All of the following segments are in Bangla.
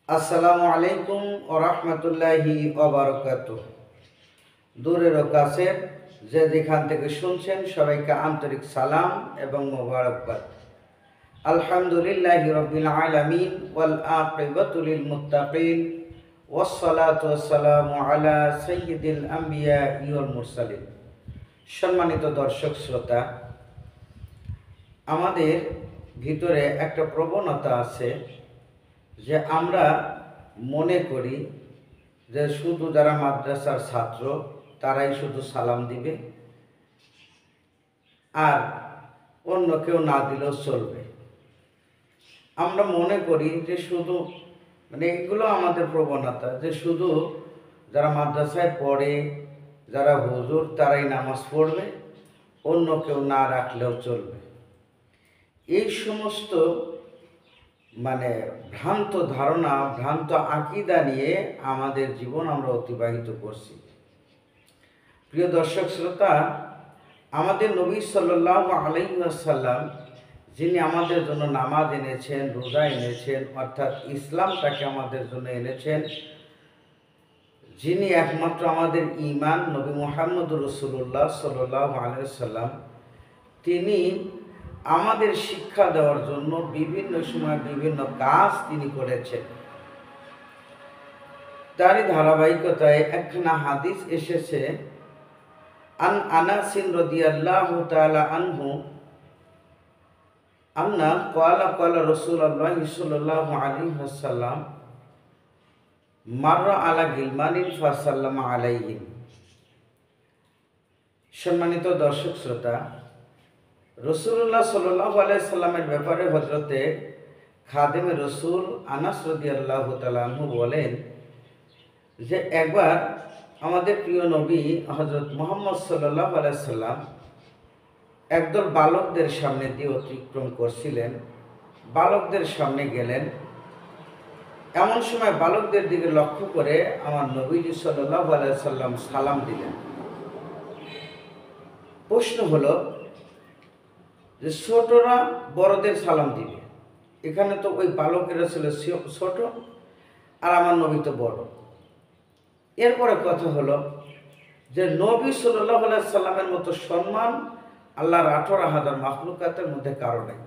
আসসালামু আলাইকুম ওয়া রাহমাতুল্লাহি ওয়া বারাকাতুহু। দূরের ও কাছের যে যেখান থেকে শুনছেন সবাইকে আন্তরিক সালাম এবং মোবারকবাদ। আলহামদুলিল্লাহি রাব্বিল আলামিন ওয়াল আকিবাতু লিল মুত্তাকিন ওয়াসসালাতু ওয়াসসালামু আলা সাইয়্যিদিল আম্বিয়া ওয়াল মুরসালিন। সম্মানিত দর্শক শ্রোতা, আমাদের ভিতরে একটা প্রবণতা আছে যে আমরা মনে করি যে শুধু যারা মাদ্রাসার ছাত্র তারাই শুধু সালাম দিবে, আর অন্য কেউ না দিলেও চলবে। আমরা মনে করি যে শুধু এগুলো আমাদের প্রবণতা যে শুধু যারা মাদ্রাসায় পড়ে, যারা হুজুর, তারাই নামাজ পড়বে, অন্য কেউ না রাখলেও চলবে। এই সমস্ত ভ্রান্ত ধারণা, ভ্রান্ত আকীদা নিয়ে আমাদের জীবন আমরা অতিবাহিত করছি। প্রিয় দর্শক শ্রোতা, আমাদের নবী সাল্লাল্লাহু আলাইহি ওয়াসাল্লাম যিনি আমাদের জন্য নামাজ এনেছেন, রোজা এনেছেন, অর্থাৎ ইসলামটাকে আমাদের জন্য এনেছেন, যিনি একমাত্র আমাদের ঈমান, নবী মুহাম্মদুর রাসূলুল্লাহ সাল্লাল্লাহু আলাইহি ওয়াসাল্লাম, তিনি আমাদের শিক্ষা দেওয়ার জন্য বিভিন্ন সময় বিভিন্ন কাজ তিনি করেছেন। তারই ধারাবাহিকতায় একখানা হাদিস এসেছে, আন আনাসিন রাদিয়াল্লাহু তাআলা আনহু আন্না ক্বালা ক্বালা রাসূলুল্লাহ সাল্লাল্লাহু আলাইহি ওয়াসাল্লাম মাররা আলা গিলমানিন ফাসাল্লামা আলাইহিম। সম্মানিত দর্শক শ্রোতা, রাসূলুল্লাহ সাল্লাল্লাহু আলাইহি সাল্লামের ব্যাপারে হযরতে খাদেমে রসুল আনাস রাদিয়াল্লাহু তাআলা আনহু বলেন যে একবার আমাদের প্রিয় নবী হযরত মুহাম্মদ সাল্লাল্লাহু আলাইহি সাল্লাম একদল বালকদের সামনে দিয়ে অতিক্রম করছিলেন। বালকদের সামনে গেলেন, এমন সময় বালকদের দিকে লক্ষ্য করে আমার নবীজি সাল্লাল্লাহু আলাইহি সাল্লাম সালাম দিলেন। প্রশ্ন হলো যে ছোটরা বড়দের সালাম দিবে, এখানে তো ওই বালকেরা ছিল ছোট আর আমার নবী তো বড়। এরপরে কথা হলো যে নবী সাল্লাল্লাহু আলাইহি সাল্লামের মতো সম্মান আল্লাহর 18,000 মাখলুকাতের মধ্যে কারো নেই,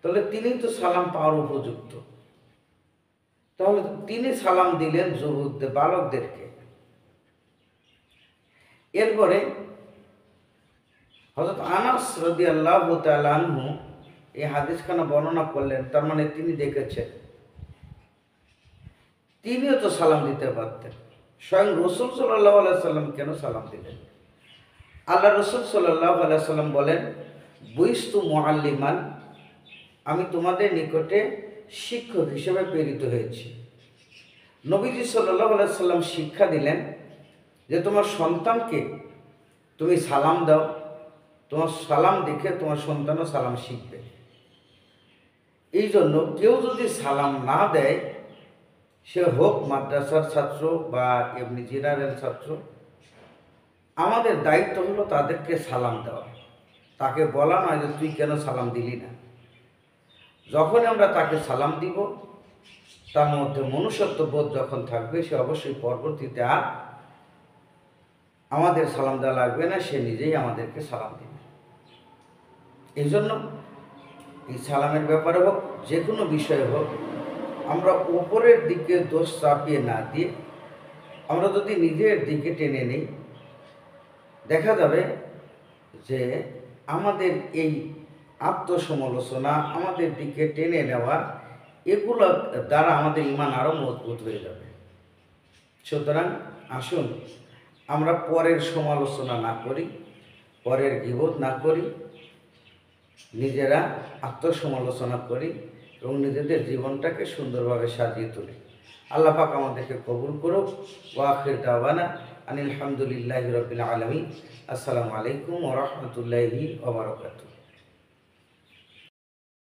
তাহলে তিনি তো সালাম পাওয়ার উপযুক্ত। তাহলে তিনি সালাম দিলেন যুবকদের, বালকদেরকে। এরপরে হযরত আনাস রাদিয়াল্লাহু তাআলা আনহু এই হাদিসখানা বর্ণনা করলেন, তার মানে তিনি দেখেছেন, তিনিও তো সালাম দিতে পারতেন। স্বয়ং রাসূল সাল্লাল্লাহু আলাইহি সাল্লাম কেন সালাম দিলেন? আল্লাহ রাসূল সাল্লাল্লাহু আলাইহি সাল্লাম বলেন, বুইস্তু মুআল্লিমান, আমি তোমাদের নিকটে শিক্ষক হিসেবে প্রেরিত হয়েছি। নবীজি সাল্লাল্লাহু আলাইহি সাল্লাম শিক্ষা দিলেন যে তোমার সন্তানকে তুমি সালাম দাও, তোমার সালাম দেখে তোমার সন্তানও সালাম শিখবে। এই জন্য কেউ যদি সালাম না দেয়, সে হোক মাদ্রাসার ছাত্র বা এমনি জেনারেল ছাত্র, আমাদের দায়িত্ব হলো তাদেরকে সালাম দেওয়া। তাকে বলা নয় যে তুই কেন সালাম দিলি না। যখন আমরা তাকে সালাম দিব, তার মধ্যে মনুষ্যত্ববোধ যখন থাকবে, সে অবশ্যই পরবর্তীতে আর আমাদের সালাম দেওয়া লাগবে না, সে নিজেই আমাদেরকে সালাম দিবে। এই জন্য এই সালামের ব্যাপারে হোক, যে কোনো বিষয়ে হোক, আমরা উপরের দিকে দোষ চাপিয়ে না দিয়ে আমরা যদি নিজের দিকে টেনে নিই, দেখা যাবে যে আমাদের এই আত্মসমালোচনা, আমাদের দিকে টেনে নেওয়া, এগুলো দ্বারা আমাদের ঈমান আরও মজবুত হয়ে যাবে। সুতরাং আসুন আমরা পরের সমালোচনা না করি, পরের গীবত না করি, নিজেরা আত্মসমালোচনা করি এবং নিজেদের জীবনটাকে সুন্দরভাবে সাজিয়ে তুলি। আল্লাহ পাক আমাদেরকে কবুল করুক। ওয়া আখির দাওয়ানা আনিল হামদুলিল্লাহি রাব্বিল আলামিন। আসসালামু আলাইকুম ওয়া রাহমাতুল্লাহি ওয়া বারাকাতুহু।